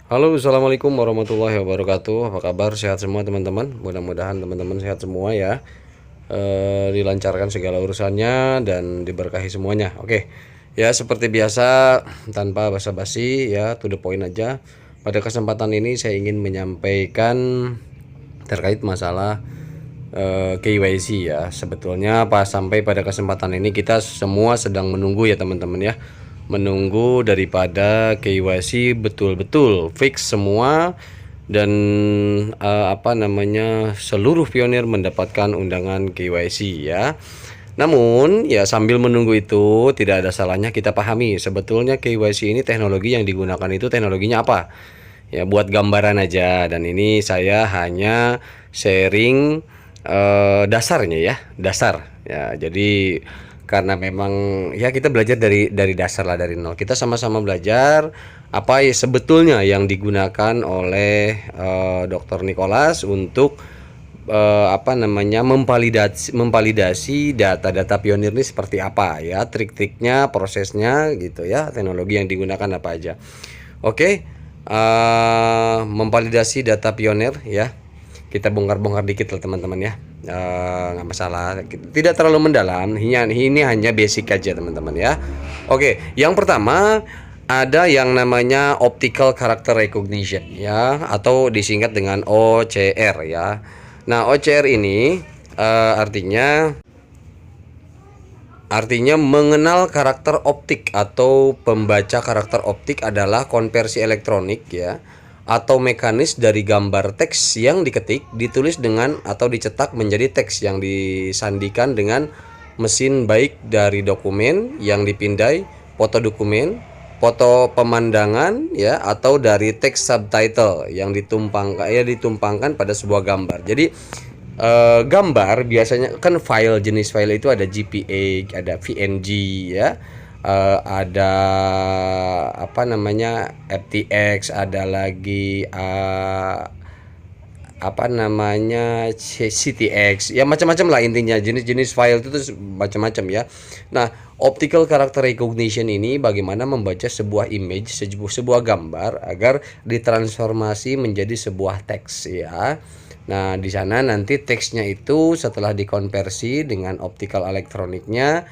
Halo, assalamualaikum warahmatullahi wabarakatuh. Apa kabar? Sehat semua teman-teman. Mudah-mudahan teman-teman sehat semua ya. Dilancarkan segala urusannya dan diberkahi semuanya. Oke, ya seperti biasa tanpa basa-basi ya, to the point aja. Pada kesempatan ini saya ingin menyampaikan terkait masalah KYC ya. Sebetulnya pas sampai pada kesempatan ini kita semua sedang menunggu ya teman-teman ya. Menunggu daripada KYC betul-betul fix semua dan seluruh pionir mendapatkan undangan KYC ya. Namun ya sambil menunggu itu tidak ada salahnya kita pahami sebetulnya KYC ini teknologi yang digunakan itu teknologinya apa. Ya buat gambaran aja, dan ini saya hanya sharing dasarnya ya, dasar ya. Jadi karena memang ya kita belajar dari dasar lah, dari nol. Kita sama-sama belajar apa ya sebetulnya yang digunakan oleh Dr. Nicholas untuk memvalidasi data-data pionir ini seperti apa ya, trik-triknya, prosesnya gitu ya, teknologi yang digunakan apa aja. Oke, memvalidasi data pionir ya. Kita bongkar-bongkar dikit lah teman-teman ya. Nggak masalah, tidak terlalu mendalam. Ini hanya basic aja teman-teman ya. Oke, yang pertama ada yang namanya optical character recognition ya, atau disingkat dengan OCR ya. Nah, OCR ini artinya mengenal karakter optik atau pembaca karakter optik adalah konversi elektronik ya, atau mekanis dari gambar teks yang diketik, ditulis dengan atau dicetak menjadi teks yang disandikan dengan mesin, baik dari dokumen yang dipindai, foto dokumen, foto pemandangan ya, atau dari teks subtitle yang ditumpangkan pada sebuah gambar. Jadi gambar biasanya kan jenis file itu ada JPEG, ada PNG ya, ada FTX, ada lagi CTX ya, macam-macam lah intinya, jenis-jenis file itu tuh macam-macam ya. Nah, optical character recognition ini bagaimana membaca sebuah image, sebuah gambar agar ditransformasi menjadi sebuah teks ya. Nah, di sana nanti teksnya itu setelah dikonversi dengan optical elektroniknya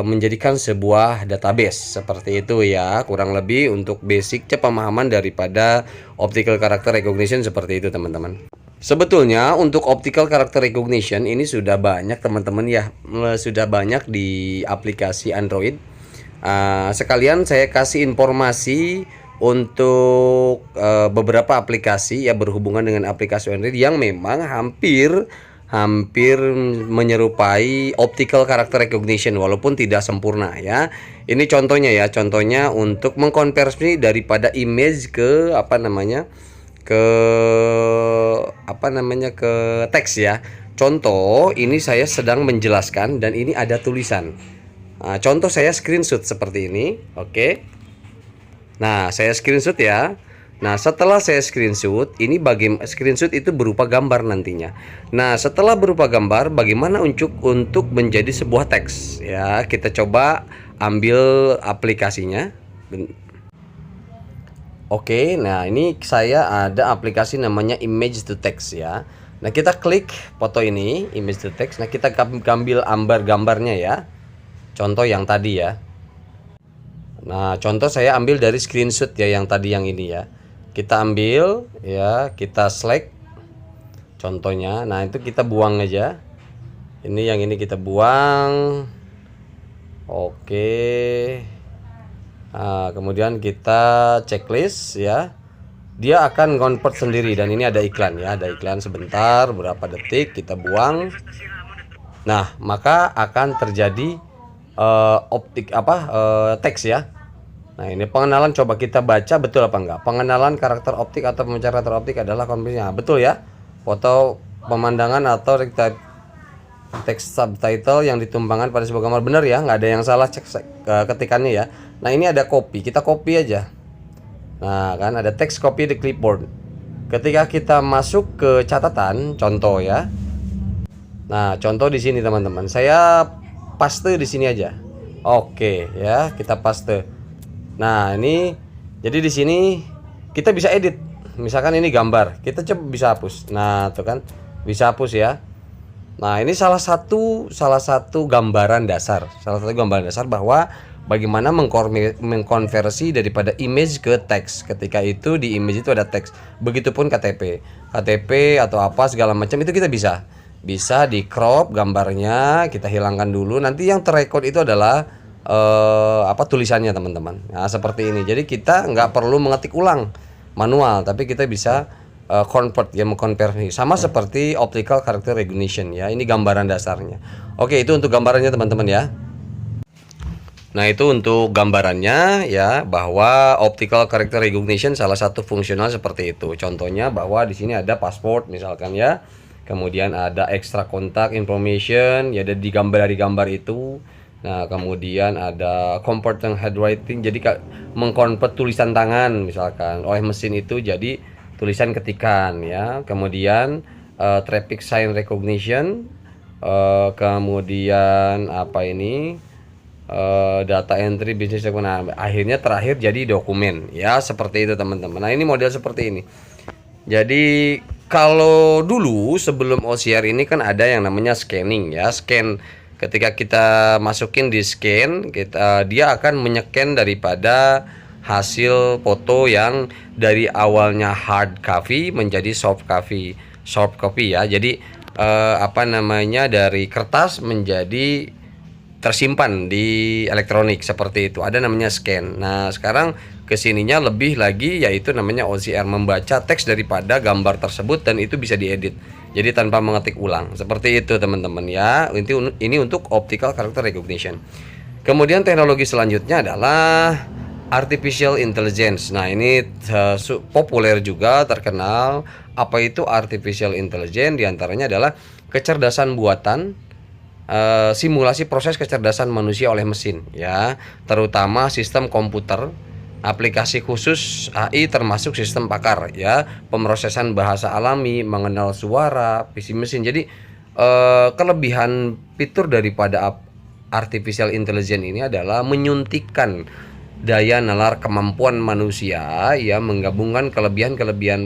menjadikan sebuah database seperti itu ya, kurang lebih untuk basic pemahaman daripada optical character recognition seperti itu teman-teman. Sebetulnya untuk optical character recognition ini sudah banyak teman-teman ya, sudah banyak di aplikasi Android. Sekalian saya kasih informasi untuk beberapa aplikasi ya, berhubungan dengan aplikasi Android yang memang hampir menyerupai optical character recognition walaupun tidak sempurna ya. Ini contohnya ya, contohnya untuk mengkonversi daripada image ke ke teks ya. Contoh ini saya sedang menjelaskan dan ini ada tulisan. Nah, contoh saya screenshot seperti ini. Oke. Nah, saya screenshot ya. Nah, setelah saya screenshot, ini screenshot itu berupa gambar nantinya. Nah, setelah berupa gambar, bagaimana untuk menjadi sebuah teks? Ya, kita coba ambil aplikasinya. Oke, nah ini saya ada aplikasi namanya Image to Text ya. Nah, kita klik foto ini, Image to Text. Nah, kita ambil gambarnya ya. Contoh yang tadi ya. Nah, contoh saya ambil dari screenshot ya, yang tadi yang ini ya. Kita ambil ya, kita select contohnya. Nah, itu kita buang aja. Ini yang ini kita buang. Oke. Nah, kemudian kita checklist ya. Dia akan convert sendiri, dan ini ada iklan ya, ada iklan sebentar berapa detik, kita buang. Nah, maka akan terjadi teks ya. Nah, ini pengenalan, coba kita baca betul apa enggak. Pengenalan karakter optik atau pembaca karakter optik adalah konversinya. Betul ya. Foto pemandangan atau teks subtitle yang ditumpangkan pada sebuah gambar, benar ya, nggak ada yang salah ketikannya ya. Nah, ini ada copy, kita copy aja. Nah, kan ada teks copy di clipboard. Ketika kita masuk ke catatan contoh ya. Nah, contoh di sini teman-teman. Saya paste di sini aja. Oke ya, kita paste. Nah, ini jadi di sini kita bisa edit. Misalkan ini gambar, kita coba bisa hapus. Nah, tuh kan bisa hapus ya. Nah, ini salah satu gambaran dasar. Salah satu gambaran dasar bahwa bagaimana mengkonversi daripada image ke teks. Ketika itu di image itu ada teks. Begitupun KTP atau apa segala macam itu kita bisa di crop gambarnya, kita hilangkan dulu. Nanti yang terrecord itu adalah tulisannya teman-teman. Nah, seperti ini. Jadi kita nggak perlu mengetik ulang manual, tapi kita bisa convert ya, mengkonversi sama seperti optical character recognition ya. Ini gambaran dasarnya. Oke, itu untuk gambarannya teman-teman ya. Nah, itu untuk gambarannya ya, bahwa optical character recognition salah satu fungsional seperti itu. Contohnya bahwa di sini ada password misalkan ya. Kemudian ada extra contact information ya, ada di dari gambar itu. Nah, kemudian ada convert handwriting, jadi mengkonvert tulisan tangan misalkan oleh mesin itu jadi tulisan ketikan ya. Kemudian traffic sign recognition, kemudian apa ini data entry business. Nah, akhirnya terakhir jadi dokumen ya, seperti itu teman-teman. Nah, ini model seperti ini. Jadi kalau dulu sebelum OCR ini kan ada yang namanya scanning ya, scan. Ketika kita masukin di scan, dia akan menyeken daripada hasil foto yang dari awalnya hard copy menjadi soft copy ya. Jadi dari kertas menjadi tersimpan di elektronik, seperti itu. Ada namanya scan. Nah, sekarang kesininya lebih lagi, yaitu namanya OCR, membaca teks daripada gambar tersebut dan itu bisa diedit. Jadi tanpa mengetik ulang. Seperti itu teman-teman ya. Ini untuk optical character recognition. Kemudian teknologi selanjutnya adalah artificial intelligence. Nah, ini populer juga, terkenal. Apa itu artificial intelligence? Di antaranya adalah kecerdasan buatan, simulasi proses kecerdasan manusia oleh mesin ya, terutama sistem komputer, aplikasi khusus AI termasuk sistem pakar ya, pemrosesan bahasa alami, mengenal suara, visi mesin. Jadi kelebihan fitur daripada artificial intelligence ini adalah menyuntikkan daya nalar kemampuan manusia ya, menggabungkan kelebihan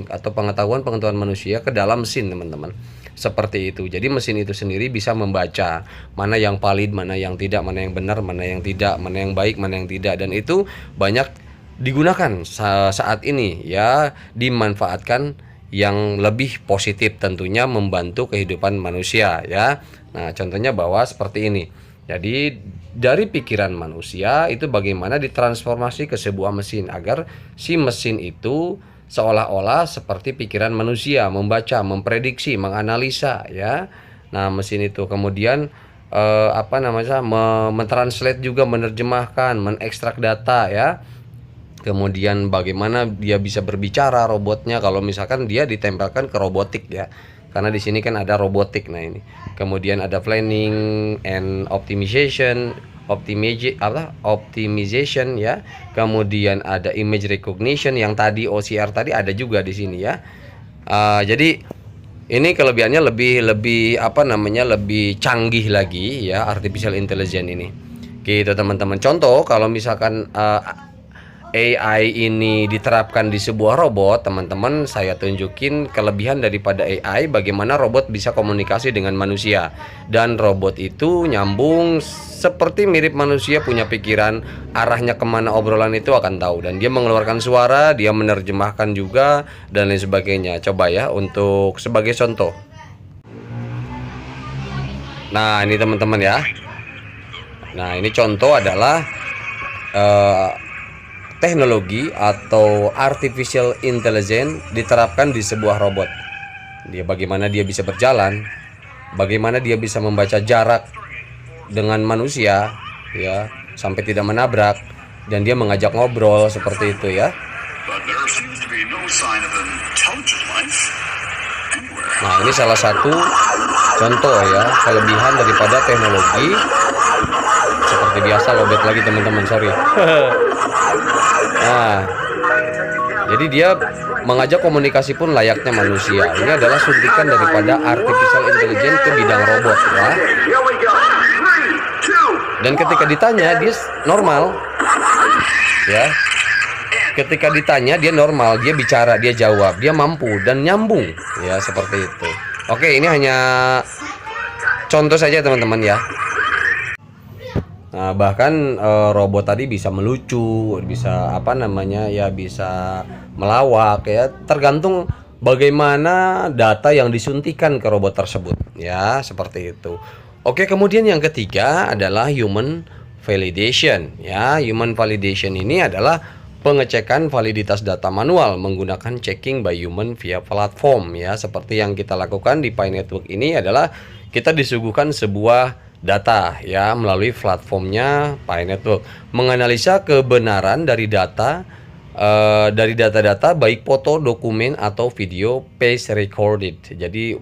atau pengetahuan manusia ke dalam mesin teman-teman. Seperti itu. Jadi mesin itu sendiri bisa membaca mana yang valid, mana yang tidak, mana yang benar, mana yang tidak, mana yang baik, mana yang tidak, dan itu banyak digunakan saat ini ya, dimanfaatkan yang lebih positif, tentunya membantu kehidupan manusia ya. Nah, contohnya bahwa seperti ini. Jadi dari pikiran manusia itu bagaimana ditransformasi ke sebuah mesin agar si mesin itu seolah-olah seperti pikiran manusia, membaca, memprediksi, menganalisa ya. Nah, mesin itu kemudian mentranslate juga, menerjemahkan, mengekstrak data ya. Kemudian bagaimana dia bisa berbicara robotnya kalau misalkan dia ditempelkan ke robotik ya. Karena di sini kan ada robotik. Nah, ini. Kemudian ada planning and optimization ya. Kemudian ada image recognition yang tadi OCR tadi ada juga di sini ya. Jadi ini kelebihannya lebih canggih lagi ya, artificial intelligence ini. Gitu teman-teman. Contoh kalau misalkan AI ini diterapkan di sebuah robot, teman-teman, saya tunjukin kelebihan daripada AI, bagaimana robot bisa komunikasi dengan manusia, dan robot itu nyambung seperti mirip manusia, punya pikiran, arahnya kemana obrolan itu akan tahu, dan dia mengeluarkan suara, dia menerjemahkan juga, dan lain sebagainya. Coba ya untuk sebagai contoh. Nah, ini teman-teman ya. Nah, ini contoh adalah teknologi atau artificial intelligence diterapkan di sebuah robot. Bagaimana dia bisa berjalan, bagaimana dia bisa membaca jarak dengan manusia ya, sampai tidak menabrak, dan dia mengajak ngobrol seperti itu ya. Nah, ini salah satu contoh ya, kelebihan daripada teknologi. Seperti biasa lobet lagi teman-teman, sorry. Nah, jadi dia mengajak komunikasi pun layaknya manusia. Ini adalah suntikan daripada artificial intelligence ke bidang robot ya. Dan ketika ditanya dia normal ya. ketika ditanya dia normal, dia bicara, dia jawab, dia mampu dan nyambung ya, seperti itu. Oke, ini hanya contoh saja teman-teman ya. Nah, bahkan robot tadi bisa melucu, bisa apa namanya ya, bisa melawak ya, tergantung bagaimana data yang disuntikan ke robot tersebut ya, seperti itu. Oke, kemudian yang ketiga adalah human validation ya. Human validation ini adalah pengecekan validitas data manual menggunakan checking by human via platform ya. Seperti yang kita lakukan di Pi Network ini adalah kita disuguhkan sebuah data ya melalui platformnya Pi Network, menganalisa kebenaran dari data dari data-data baik foto, dokumen atau video face recorded. Jadi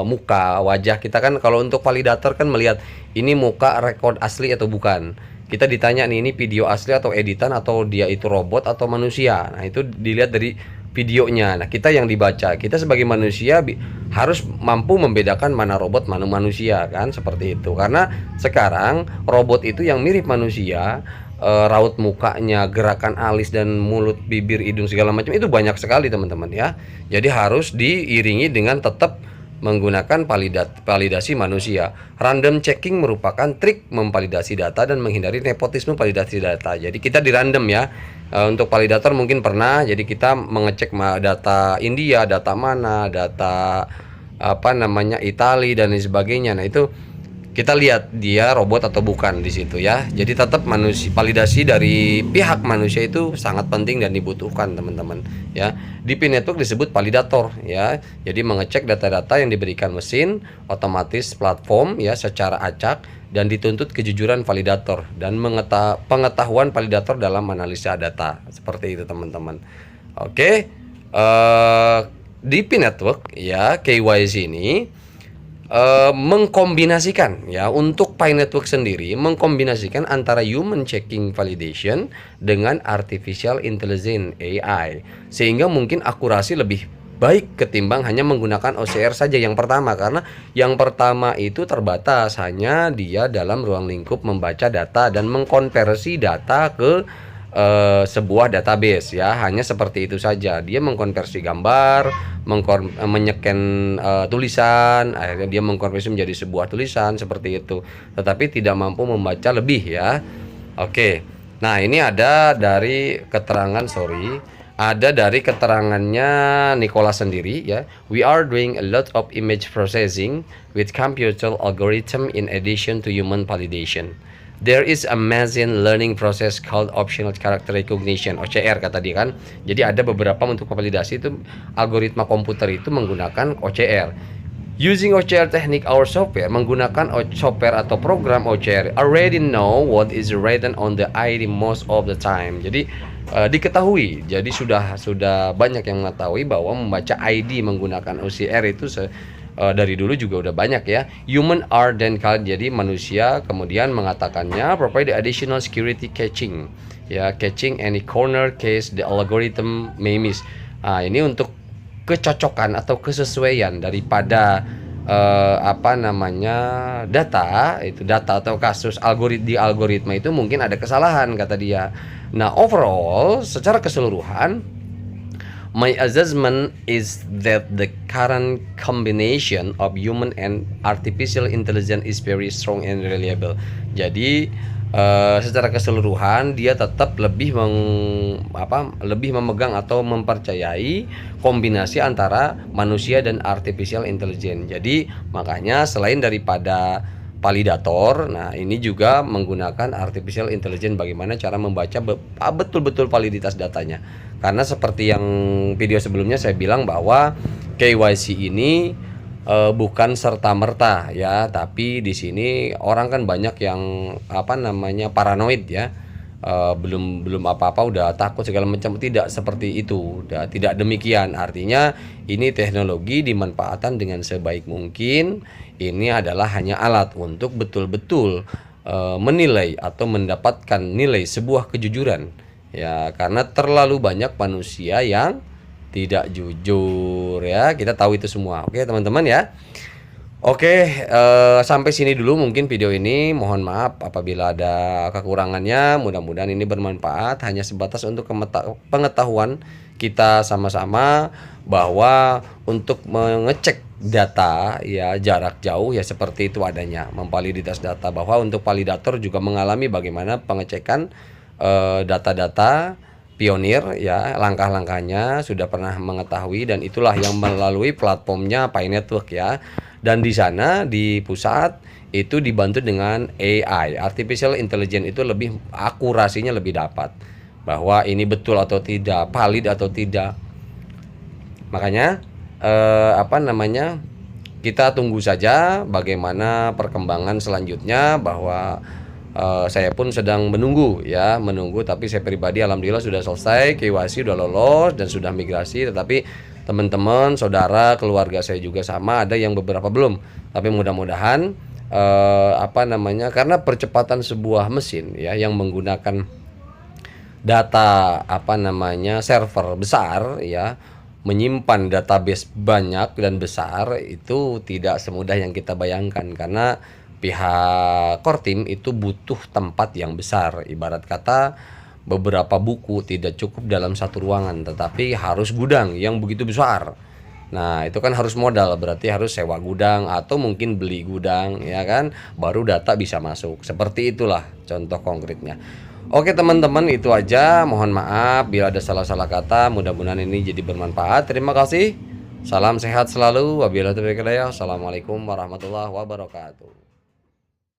muka, wajah kita kan kalau untuk validator kan melihat ini muka record asli atau bukan. Kita ditanya nih, ini video asli atau editan atau dia itu robot atau manusia. Nah, itu dilihat dari videonya. Nah, kita yang dibaca, kita sebagai manusia harus mampu membedakan mana robot, mana manusia kan, seperti itu. Karena sekarang robot itu yang mirip manusia, raut mukanya, gerakan alis dan mulut, bibir, hidung segala macam itu banyak sekali teman-teman ya. Jadi harus diiringi dengan tetap menggunakan validasi manusia. Random checking merupakan trik memvalidasi data dan menghindari nepotisme validasi data. Jadi kita di random ya. Untuk validator mungkin pernah, jadi kita mengecek data India, data mana, data apa namanya Itali dan lain sebagainya. Nah, itu kita lihat dia robot atau bukan di situ ya. Jadi tetap manusia, validasi dari pihak manusia itu sangat penting dan dibutuhkan teman-teman ya. Di Pi Network disebut validator ya. Jadi mengecek data-data yang diberikan mesin otomatis platform ya secara acak dan dituntut kejujuran validator dan pengetahuan validator dalam analisa data. Seperti itu teman-teman. Oke. Di Pi Network ya, KYC ini mengkombinasikan ya, untuk Pi Network sendiri mengkombinasikan antara human checking validation dengan artificial intelligence AI, sehingga mungkin akurasi lebih baik ketimbang hanya menggunakan OCR saja yang pertama. Karena yang pertama itu terbatas, hanya dia dalam ruang lingkup membaca data dan mengkonversi data ke sebuah database ya, hanya seperti itu saja. Dia mengkonversi gambar, menyeken tulisan, akhirnya dia mengkonversi menjadi sebuah tulisan seperti itu, tetapi tidak mampu membaca lebih ya. Oke, nah ini ada dari keterangannya Nicholas sendiri ya. We are doing a lot of image processing with computer algorithm in addition to human validation. There is a machine learning process called optional character recognition, OCR kata dia kan. Jadi ada beberapa untuk validasi itu algoritma komputer itu menggunakan OCR. Using OCR technique, our software menggunakan software atau program OCR already know what is written on the ID most of the time. Jadi diketahui, jadi sudah banyak yang mengetahui bahwa membaca ID menggunakan OCR itu dari dulu juga udah banyak ya. Human are then called, jadi manusia kemudian mengatakannya provide additional security catching ya, catching any corner case the algorithm may miss. Ini untuk kecocokan atau kesesuaian daripada apa namanya data atau kasus di algoritma itu mungkin ada kesalahan kata dia. Nah, overall secara keseluruhan my assessment is that the current combination of human and artificial intelligence is very strong and reliable. Jadi secara keseluruhan dia tetap lebih memegang atau mempercayai kombinasi antara manusia dan artificial intelligence. Jadi makanya selain daripada validator, nah ini juga menggunakan artificial intelligence, bagaimana cara membaca betul-betul validitas datanya. Karena seperti yang video sebelumnya saya bilang bahwa KYC ini bukan serta-merta ya, tapi di sini orang kan banyak yang paranoid ya, belum apa-apa udah takut segala macam. Tidak seperti itu, tidak demikian. Artinya ini teknologi dimanfaatkan dengan sebaik mungkin. Ini adalah hanya alat untuk betul-betul menilai atau mendapatkan nilai sebuah kejujuran ya, karena terlalu banyak manusia yang tidak jujur ya, kita tahu itu semua. Oke teman-teman ya. Oke, sampai sini dulu mungkin video ini. Mohon maaf apabila ada kekurangannya. Mudah-mudahan ini bermanfaat. Hanya sebatas untuk pengetahuan kita sama-sama bahwa untuk mengecek data ya jarak jauh ya seperti itu adanya, memvaliditas data, bahwa untuk validator juga mengalami bagaimana pengecekan data-data pionir ya, langkah-langkahnya sudah pernah mengetahui, dan itulah yang melalui platformnya Pi Network ya. Dan di sana di pusat itu dibantu dengan AI, artificial intelligence, itu lebih akurasinya lebih dapat bahwa ini betul atau tidak, valid atau tidak. Makanya kita tunggu saja bagaimana perkembangan selanjutnya, bahwa saya pun sedang menunggu ya, tapi saya pribadi alhamdulillah sudah selesai, KYC sudah lolos dan sudah migrasi, tetapi teman-teman, saudara, keluarga saya juga sama, ada yang beberapa belum. Tapi mudah-mudahan karena percepatan sebuah mesin ya yang menggunakan data server besar ya, menyimpan database banyak dan besar, itu tidak semudah yang kita bayangkan, karena pihak core team itu butuh tempat yang besar. Ibarat kata beberapa buku tidak cukup dalam satu ruangan, tetapi harus gudang yang begitu besar. Nah, itu kan harus modal, berarti harus sewa gudang atau mungkin beli gudang ya kan, baru data bisa masuk. Seperti itulah contoh konkretnya. Oke teman-teman, itu aja. Mohon maaf bila ada salah-salah kata. Mudah-mudahan ini jadi bermanfaat. Terima kasih. Salam sehat selalu. Wabillahi taufiq wal hidayah. Assalamualaikum warahmatullahi wabarakatuh.